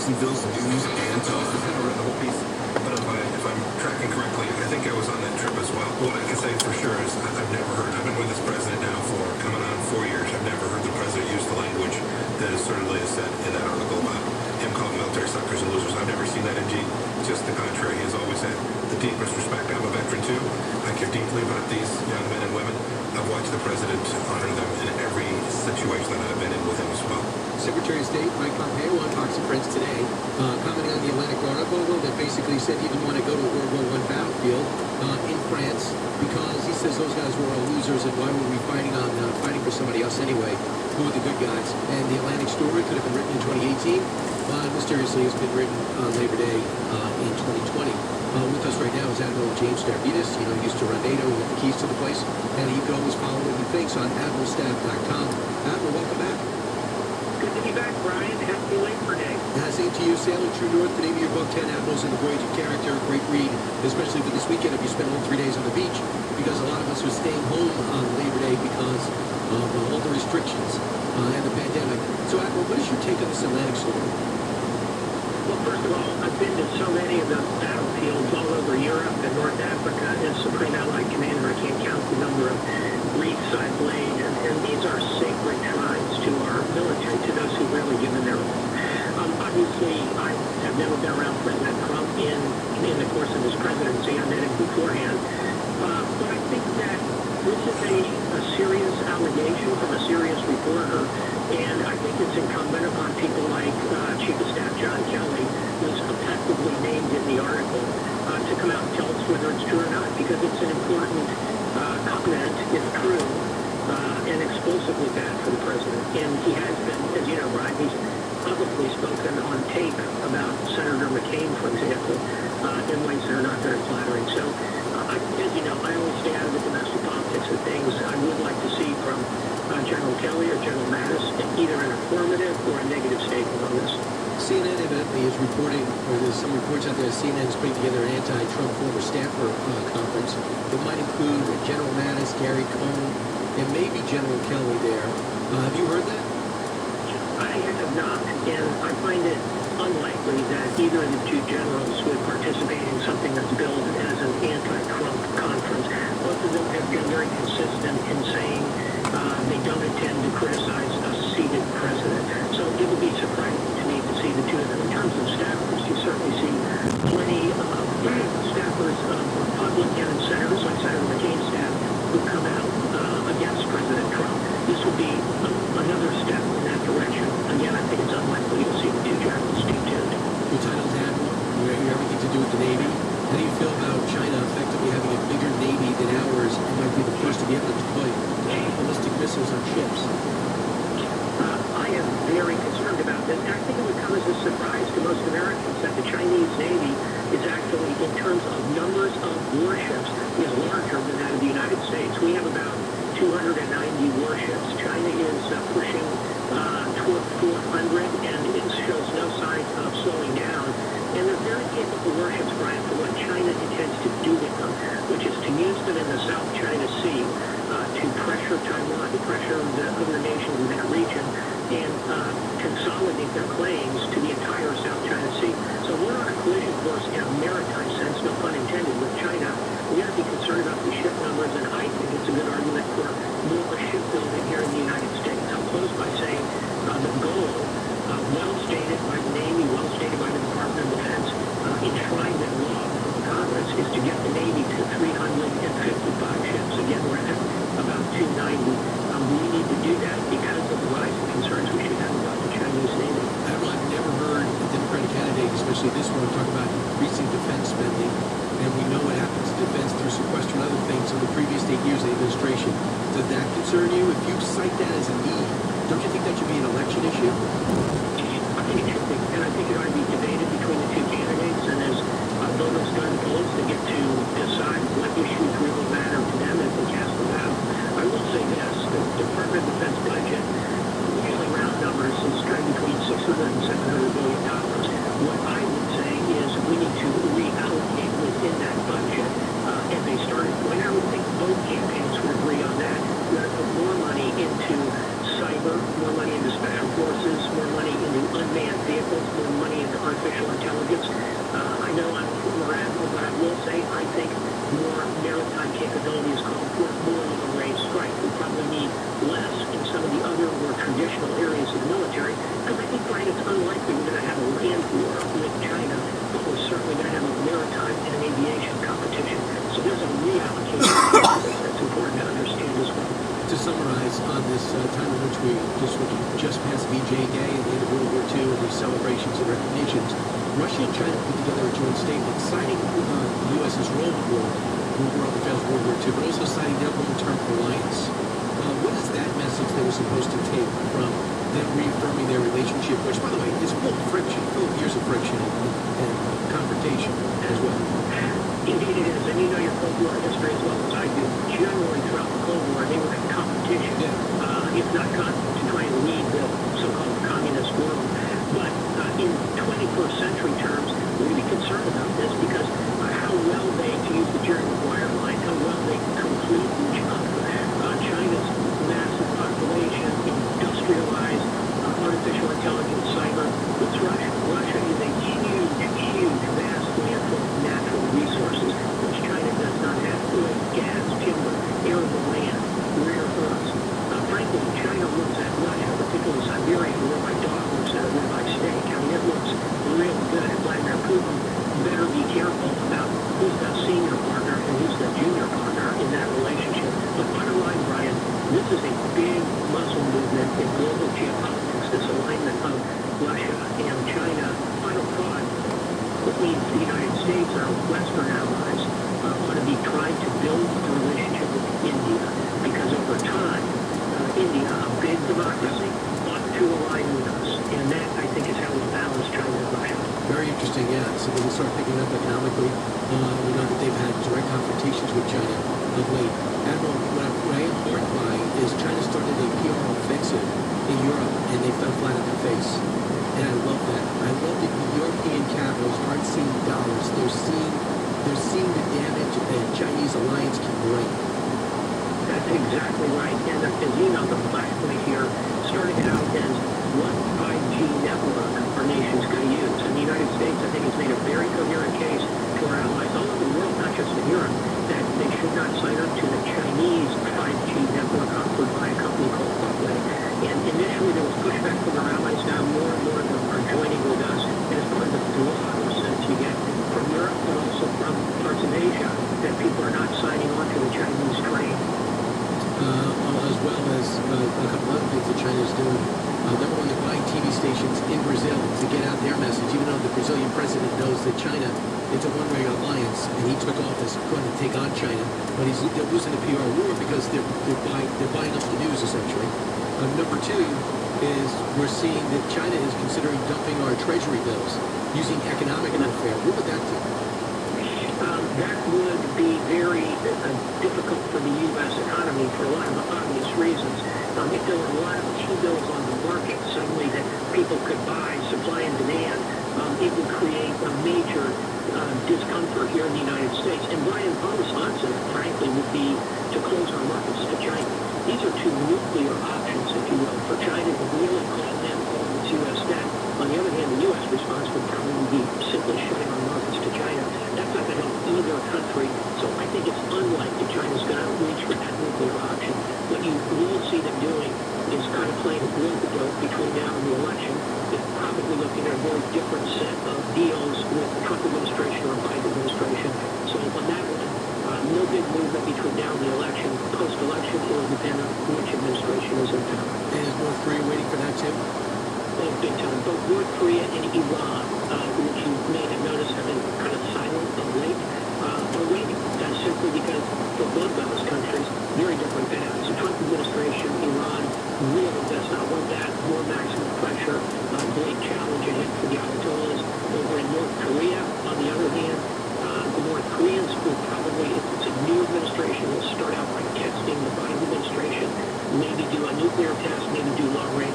Jacksonville's news and talk. I haven't read the whole piece, but if I'm tracking correctly, I think I was on that trip as well. What I can say for sure is I've never heard, I've been with this president now for coming on 4 years. I've never heard the president use the language that is certainly said in that article about him calling military suckers and losers. I've never seen that in G. Just the contrary. He has always had the deepest respect. I'm a veteran too. I care deeply about these young men and women. I've watched the president honor them in every situation that I've been in with him as well. Secretary of State Mike Pompeo on Fox and Friends today, commenting on the Atlantic article that basically said he didn't want to go to a World War I battlefield in France because he says those guys were all losers and why were we fighting for somebody else anyway? Who are the good guys? And the Atlantic story could have been written in 2018, but mysteriously it's been written on Labor Day in 2020. With us right now is Admiral James Stavridis. You know, he used to run NATO with the keys to the place, and you can always follow what he thinks on admiralstaff.com. Admiral, welcome back. Good to be back, Brian. Happy Labor Day. Same to you. Sailing True North, the name of your book, 10 Admirals and the Voyage of Character. Great read, especially for this weekend if you spend all 3 days on the beach, because a lot of us were staying home on Labor Day because of all the restrictions and the pandemic. So, Admiral, what is your take on this Atlantic story? Well, first of all, I've been to so many of the battlefields all over Europe and North Africa as Supreme Allied Commander. I can't count the number of wreaths I've laid, and these are sacred shrines to our military, to those who've really given their all. Obviously, I have never been around President Trump in the course of his presidency. I met him beforehand. But I think that this is a serious allegation from a serious reporter, and I think it's incumbent upon people like Chief of Staff John Kelly, who's effectively named in the article, to come out and tell us whether it's true or not, because it's an important comment, if true, and explosively bad for the president. And he has been, as you know, Brian, he's publicly spoken on tape about Senator McCain, for example, in ways that are not very flattering. So, as you know, I always stay out of the domestic politics of things. I would like to see from General Kelly or General Mattis either an affirmative or a negative statement on this. CNN evidently is reporting, or there's some reports out there, CNN is putting together an anti-Trump former staffer conference that might include General Mattis, Gary Cohn, and maybe General Kelly there. Have you heard that? I have not, and I find it unlikely that either of the two generals would participate in something that's billed as an anti-Trump conference. Both of them have been very consistent in saying they don't intend to criticize a seated president. So it would be surprising to me to see the two of them. In terms of staffers, you certainly see plenty of staffers of Republican and senators, like Senator McCain's staff, who come out against President Trump. This would be another step in that direction. Again, I think it's unlikely to see the two generals stay tuned. Your title's Admiral. You have everything to do with the Navy. How do you feel about China effectively having a bigger Navy than ours and might be the first to be able to deploy ballistic missiles on ships? I am very concerned about this. I think it would come as a surprise to most Americans that the Chinese Navy is actually, in terms of numbers of warships, is larger than that of the United States. We have about 290 warships. China is pushing toward 400, and it shows no signs of slowing down. And they're very capable warships, Brian, for what China intends to do with them, which is to use them in the South China Sea to pressure Taiwan, to pressure the other nations in that region, and consolidate their claims to the entire South China Sea. So we're on a collision course in a maritime sense, no pun intended, with China. We got to be concerned about these ship numbers, and I think it's a good argument for more shipbuilding here in the United States. I'll close by saying the goal, well stated by the Navy, well stated by the Department of Defense, enshrined in law from Congress, is to get the Navy to 355 ships. Again, we're at about 290. We need to do that because of the rising concerns we should have about the Chinese Navy. Admiral, I've never heard a Democratic candidate, especially this one, talk about increasing defense spending. And we know what happens to defense through sequester and other things in the previous 8 years of the administration. Does that concern you? If you cite that as a need, don't you think that should be an election issue? I think it should be, and I think it ought to be debated between the two candidates, and as voters go to polls, they get to decide what issues really matter to them as they cast them out. I will say this, the Department of Defense budget, usually round numbers, is trying between $600 and $700 billion. What I would say is we need to reallocate within that budget, and they started, and I would think both campaigns would agree on that. We ought to put more money into cyber, more money into special forces, more money into unmanned vehicles, more money into artificial intelligence. I know I'm a former admiral, but I will say I think more maritime capability is called for more long-range strike. We probably need less in some of the other more traditional areas of the military, because I think, Brian, it's unlikely we're going to have a land war with China, but we're certainly going to have a maritime and an aviation competition. So there's a reallocation that's important to understand as well. To summarize on this time in which we just passed VJ Day at the end of World War II and these celebrations and recognitions, Russia and China put together a joint statement citing the U.S.'s role for World War II, but also citing their long-term alliance. What is that message they were supposed to take from them reaffirming their relationship, which, by the way, is full of friction, full of years of friction and confrontation as well? Indeed it is, and you know your Cold War history as well as I do. Generally throughout the Cold War, they were in competition, if not to try and lead the so-called communist world. But in 21st century terms, we're going to be concerned about this because how well they, to use the Jerry Maguire line, how well they complete each other. China's massive population, industrialized, artificial intelligence, cyber. It's Russia. Russia is a huge, vast landfill of natural resources, which China does not have. Oil, gas, timber, arable land, rare earths. Frankly, China looks at Russia, particularly Siberia, where my dog looks at a ribeye steak. I mean, it looks real good. Vladimir Putin better be careful about who's the senior partner and who's the junior partner in that relationship. But bottom line, Brian, this is a big muscle movement in global geopolitics, this alignment of Russia and China. Final thought, it means the United States, our Western allies, ought to be trying to build a relationship with India, because over time, India, a big democracy, ought to align with us. And that, I think, is how we balance China and Russia. Very interesting, yeah. So they can start picking up economically. We know that they've had direct confrontations with China of late. Admiral, what I am heartened by is China started a PR offensive in Europe, and they fell flat on their face. And I love that. I love that the European capitals aren't seeing dollars. They're seeing the damage that Chinese alliance can bring. That's exactly right. And as you know, the flashpoint here started out as what 5G network our nation's going to use. And the United States, I think, has made a very coherent case to our allies all over the world, not just in Europe, that they should not sign up to the Chinese 5G network offered by a company called Huawei. And initially there was pushback from our allies. Now more and more of them are joining with us. And as part of the broader sense you get from Europe, but also from parts of Asia, that people are not signing on to the Chinese train. As well as a couple other things that China is doing. Number one, they're buying TV stations in Brazil to get out their message, even though the Brazilian president knows that China is a one-way alliance, and he took office going to take on China, but they're losing the PR war because they're buying up the news, essentially. Number two is we're seeing that China is considering dumping our treasury bills using economic warfare. What would that do? That would be very difficult for the U.S. economy for a lot of obvious reasons. If there were a lot of T-bills on the market suddenly that people could buy, supply and demand, it would create a major discomfort here in the United States. And Brian, our response, frankly, would be to close our markets to China. These are two nuclear options, if you will, for China to really call them all its U.S. debt. On the other hand, the U.S. response would probably be simply shutting our markets to China. That's not going to help either country. So I think it's unlikely China's going to reach for that nuclear option. What you will see them doing is kind of playing a rope-a-dope between now and the election. They're probably looking at a very different set of deals with the Trump administration or Biden administration. So on that one, no big movement between now and the election. Post-election, it will depend on which administration is in power. And is North Korea waiting for that too? Oh, big time. Both North Korea and Iran, which you may have noticed have been kind of silent of late, are waiting. That's simply because for both those countries, very different paths. The Trump administration, Iran, really does not want that. More maximum pressure, great challenge ahead for the Ayatollahs. Over in North Korea, on the other hand, the North Koreans will probably, if it's a new administration, will start out by testing the Biden administration, maybe do a nuclear test, maybe do long-range